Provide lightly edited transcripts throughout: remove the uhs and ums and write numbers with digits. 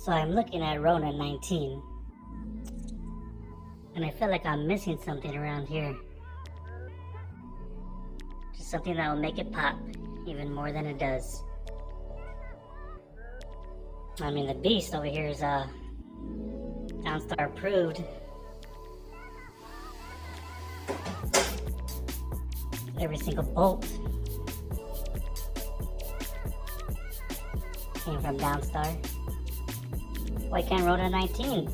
So I'm looking at Rona19, and I feel like I'm missing something around here. Just something that will make it pop even more than it does. I mean, the beast over here is Downstar approved. Every single bolt came from Downstar. Why can't Rona19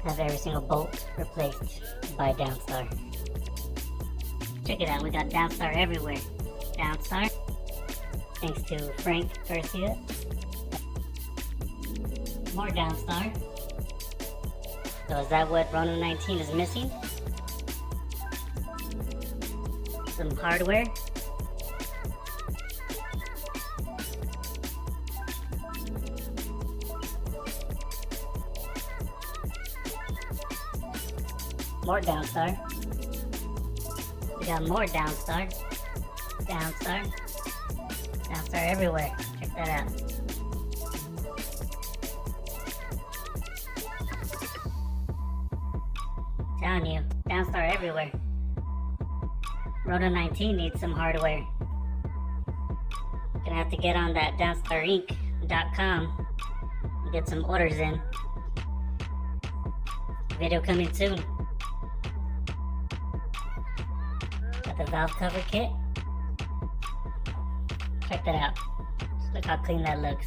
have every single bolt replaced by Downstar? Check it out, we got Downstar everywhere. Downstar, thanks to Frank Garcia. More Downstar. So is that what Rona19 is missing? Some hardware? More Downstar. We got more Downstar. Downstar. Downstar everywhere. Check that out. Telling you, Downstar everywhere. Rona19 needs some hardware. Gonna have to get on that DownStarInc.com and get some orders in. Video coming soon. Got the valve cover kit. Check that out. Just look how clean that looks.